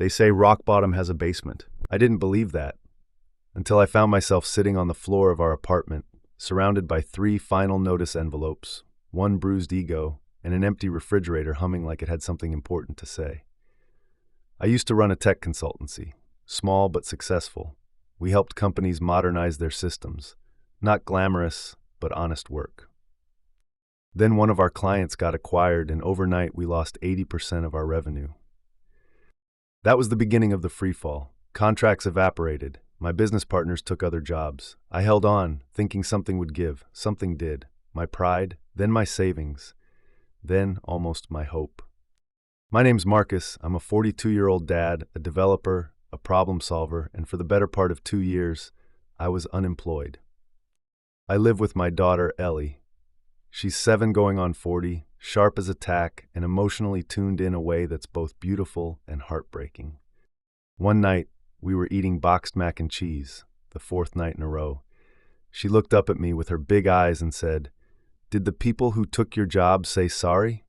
They say rock bottom has a basement. I didn't believe that until I found myself sitting on the floor of our apartment, surrounded by 3 final notice envelopes, 1 bruised ego, and an empty refrigerator humming like it had something important to say. I used to run a tech consultancy, small but successful. We helped companies modernize their systems. Not glamorous, but honest work. Then one of our clients got acquired, and overnight we lost 80% of our revenue. That was the beginning of the freefall. Contracts evaporated. My business partners took other jobs. I held on, thinking something would give. Something did. My pride, then my savings, then almost my hope. My name's Marcus. I'm a 42-year-old dad, a developer, a problem solver, and for the better part of 2 years, I was unemployed. I live with my daughter, Ellie. She's 7 going on 40, sharp as a tack, and emotionally tuned in a way that's both beautiful and heartbreaking. One night, we were eating boxed mac and cheese, the 4th night in a row. She looked up at me with her big eyes and said, "Did the people who took your job say sorry?"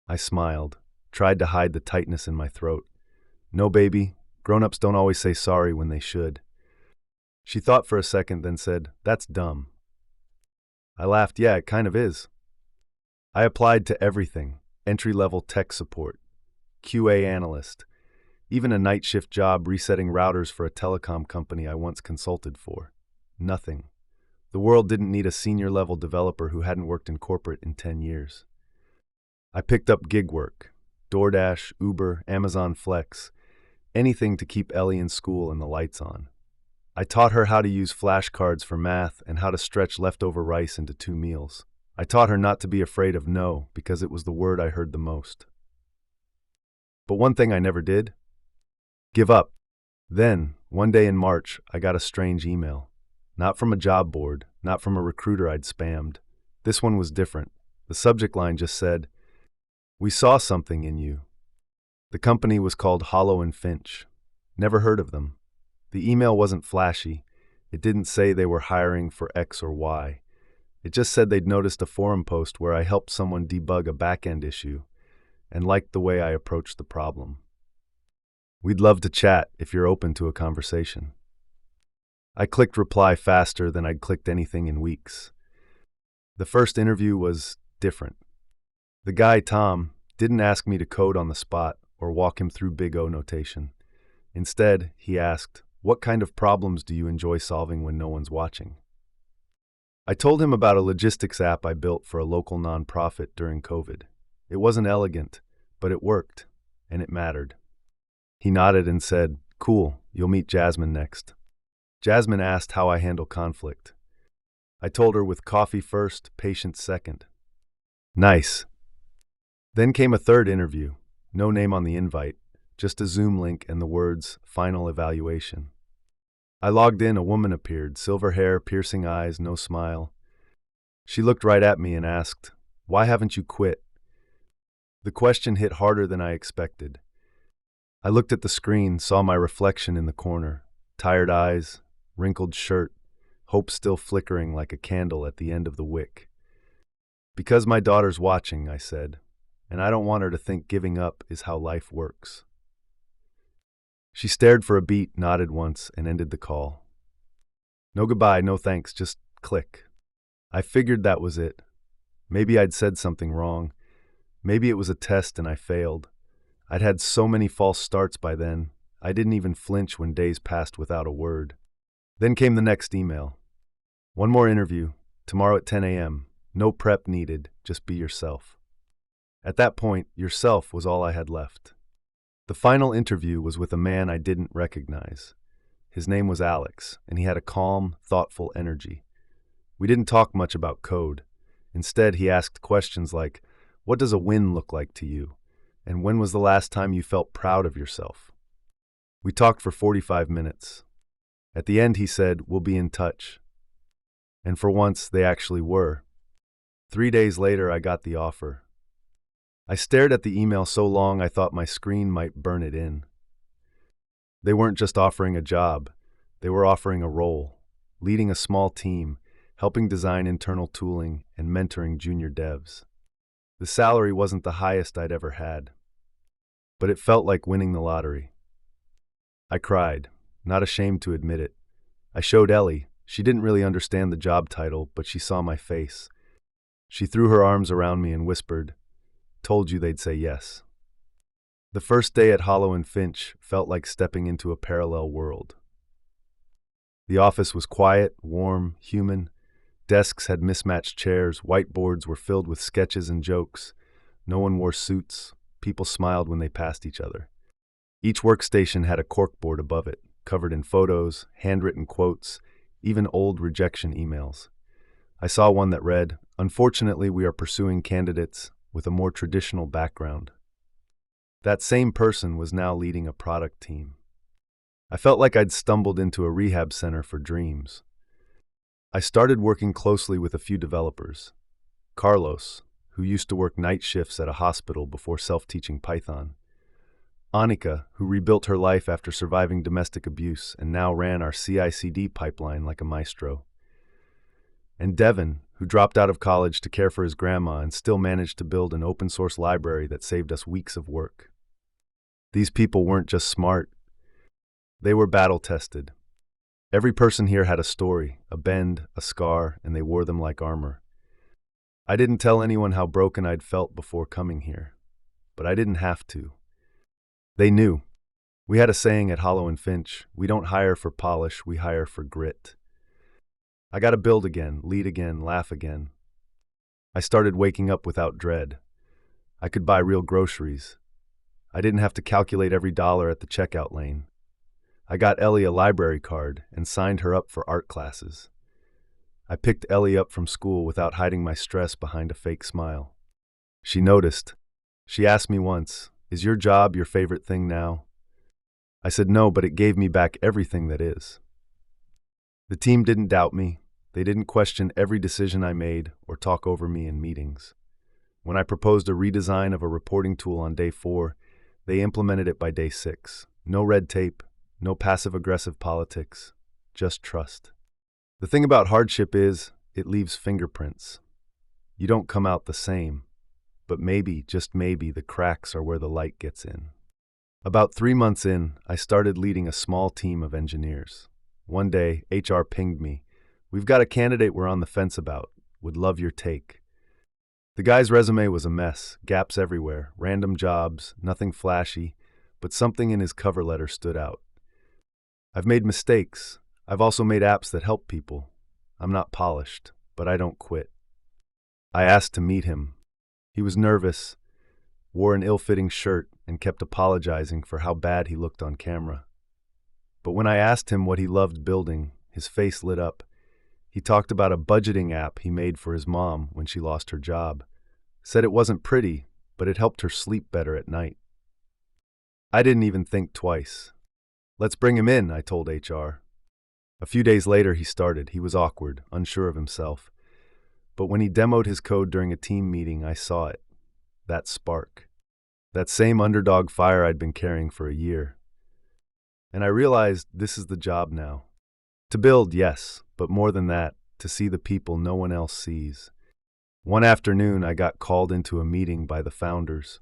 I smiled, tried to hide the tightness in my throat. "No, baby, grown-ups don't always say sorry when they should." She thought for a second, then said, "That's dumb." I laughed. "Yeah, it kind of is." I applied to everything: entry-level tech support, QA analyst, even a night shift job resetting routers for a telecom company I once consulted for. Nothing. The world didn't need a senior-level developer who hadn't worked in corporate in 10 years. I picked up gig work: DoorDash, Uber, Amazon Flex, anything to keep Ellie in school and the lights on. I taught her how to use flashcards for math and how to stretch leftover rice into 2 meals. I taught her not to be afraid of no, because it was the word I heard the most. But one thing I never did: give up. Then, one day in March, I got a strange email. Not from a job board, not from a recruiter I'd spammed. This one was different. The subject line just said, "We saw something in you." The company was called Hollow and Finch. Never heard of them. The email wasn't flashy. It didn't say they were hiring for X or Y. It just said they'd noticed a forum post where I helped someone debug a back-end issue and liked the way I approached the problem. "We'd love to chat if you're open to a conversation." I clicked reply faster than I'd clicked anything in weeks. The first interview was different. The guy, Tom, didn't ask me to code on the spot or walk him through Big O notation. Instead, he asked, "What kind of problems do you enjoy solving when no one's watching?" I told him about a logistics app I built for a local nonprofit during COVID. It wasn't elegant, but it worked, and it mattered. He nodded and said, "Cool, you'll meet Jasmine next." Jasmine asked how I handle conflict. I told her with coffee first, patience second. Nice. Then came a third interview. No name on the invite, just a Zoom link and the words, "Final evaluation." I logged in. A woman appeared, silver hair, piercing eyes, no smile. She looked right at me and asked, "Why haven't you quit?" The question hit harder than I expected. I looked at the screen, saw my reflection in the corner, tired eyes, wrinkled shirt, hope still flickering like a candle at the end of the wick. "Because my daughter's watching," I said, "and I don't want her to think giving up is how life works." She stared for a beat, nodded once, and ended the call. No goodbye, no thanks, just click. I figured that was it. Maybe I'd said something wrong. Maybe it was a test and I failed. I'd had so many false starts by then, I didn't even flinch when days passed without a word. Then came the next email. "One more interview, tomorrow at 10 a.m. No prep needed, just be yourself." At that point, yourself was all I had left. The final interview was with a man I didn't recognize. His name was Alex, and he had a calm, thoughtful energy. We didn't talk much about code. Instead, he asked questions like, "What does a win look like to you? And when was the last time you felt proud of yourself?" We talked for 45 minutes. At the end, he said, "We'll be in touch." And for once, they actually were. 3 days later, I got the offer. I stared at the email so long I thought my screen might burn it in. They weren't just offering a job, they were offering a role, leading a small team, helping design internal tooling, and mentoring junior devs. The salary wasn't the highest I'd ever had. but it felt like winning the lottery. I cried, not ashamed to admit it. I showed Ellie. She didn't really understand the job title, but she saw my face. She threw her arms around me and whispered, "Told you they'd say yes." The first day at Hollow and Finch felt like stepping into a parallel world. The office was quiet, warm, human. Desks had mismatched chairs, whiteboards were filled with sketches and jokes. No one wore suits. People smiled when they passed each other. Each workstation had a corkboard above it, covered in photos, handwritten quotes, even old rejection emails. I saw one that read, "Unfortunately, we are pursuing candidates with a more traditional background." That same person was now leading a product team. I felt like I'd stumbled into a rehab center for dreams. I started working closely with a few developers. Carlos, who used to work night shifts at a hospital before self-teaching Python. Annika, who rebuilt her life after surviving domestic abuse and now ran our CI/CD pipeline like a maestro. And Devin, who dropped out of college to care for his grandma and still managed to build an open-source library that saved us weeks of work. These people weren't just smart. They were battle-tested. Every person here had a story, a bend, a scar, and they wore them like armor. I didn't tell anyone how broken I'd felt before coming here, but I didn't have to. They knew. We had a saying at Hollow and Finch, we don't hire for polish, we hire for grit. I got to build again, lead again, laugh again. I started waking up without dread. I could buy real groceries. I didn't have to calculate every dollar at the checkout lane. I got Ellie a library card and signed her up for art classes. I picked Ellie up from school without hiding my stress behind a fake smile. She noticed. She asked me once, "Is your job your favorite thing now?" I said no, but it gave me back everything that is. The team didn't doubt me. They didn't question every decision I made or talk over me in meetings. When I proposed a redesign of a reporting tool on day 4, they implemented it by day 6. No red tape, no passive-aggressive politics, just trust. The thing about hardship is, it leaves fingerprints. You don't come out the same, but maybe, just maybe, the cracks are where the light gets in. About 3 months in, I started leading a small team of engineers. One day, HR pinged me. "We've got a candidate we're on the fence about. Would love your take." The guy's resume was a mess, gaps everywhere, random jobs, nothing flashy, but something in his cover letter stood out. "I've made mistakes. I've also made apps that help people. I'm not polished, but I don't quit." I asked to meet him. He was nervous, wore an ill-fitting shirt, and kept apologizing for how bad he looked on camera. But when I asked him what he loved building, his face lit up. He talked about a budgeting app he made for his mom when she lost her job. Said it wasn't pretty, but it helped her sleep better at night. I didn't even think twice. "Let's bring him in," I told HR. A few days later, he started. He was awkward, unsure of himself. But when he demoed his code during a team meeting, I saw it. That spark. That same underdog fire I'd been carrying for a year. And I realized this is the job now. To build, yes, but more than that, to see the people no one else sees. One afternoon, I got called into a meeting by the founders.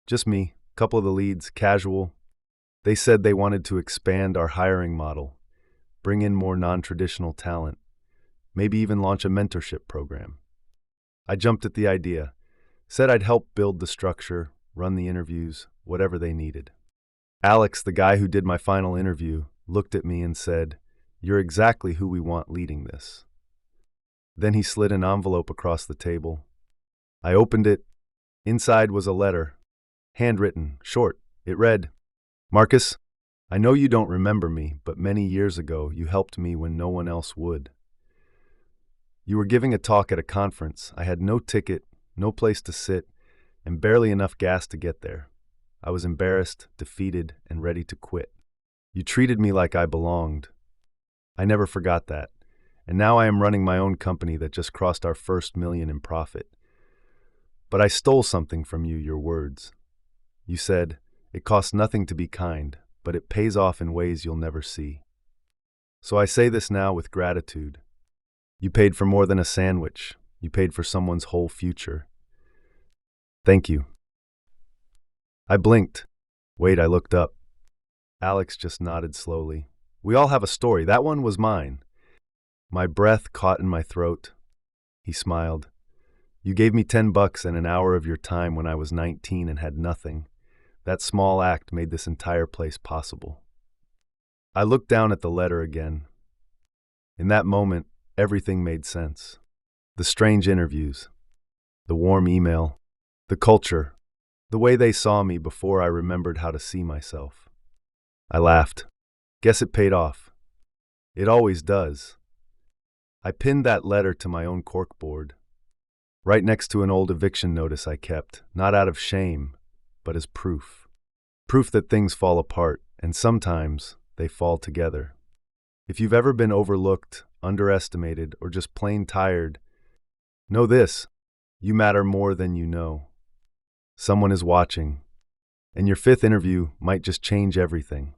Just me, a couple of the leads, casual. They said they wanted to expand our hiring model, bring in more non-traditional talent, maybe even launch a mentorship program. I jumped at the idea, said I'd help build the structure, run the interviews, whatever they needed. Alex, the guy who did my final interview, looked at me and said, "You're exactly who we want leading this." Then he slid an envelope across the table. I opened it. Inside was a letter, handwritten, short. It read, "Marcus, I know you don't remember me, but many years ago you helped me when no one else would. You were giving a talk at a conference. I had no ticket, no place to sit, and barely enough gas to get there. I was embarrassed, defeated, and ready to quit. You treated me like I belonged. I never forgot that, and now I am running my own company that just crossed our first million in profit. But I stole something from you, your words. You said, 'It costs nothing to be kind, but it pays off in ways you'll never see.' So I say this now with gratitude. You paid for more than a sandwich. You paid for someone's whole future. Thank you." I blinked. Wait, I looked up. Alex just nodded slowly. We all have a story. That one was mine. My breath caught in my throat. He smiled. You gave me $10 and an hour of your time when I was 19 and had nothing. That small act made this entire place possible. I looked down at the letter again. In that moment, everything made sense. The strange interviews, the warm email, the culture, the way they saw me before I remembered how to see myself. I laughed. Guess it paid off. It always does. I pinned that letter to my own corkboard, right next to an old eviction notice I kept, not out of shame, but as proof. Proof that things fall apart, and sometimes they fall together. If you've ever been overlooked, underestimated, or just plain tired, know this: you matter more than you know. Someone is watching, and your fifth interview might just change everything.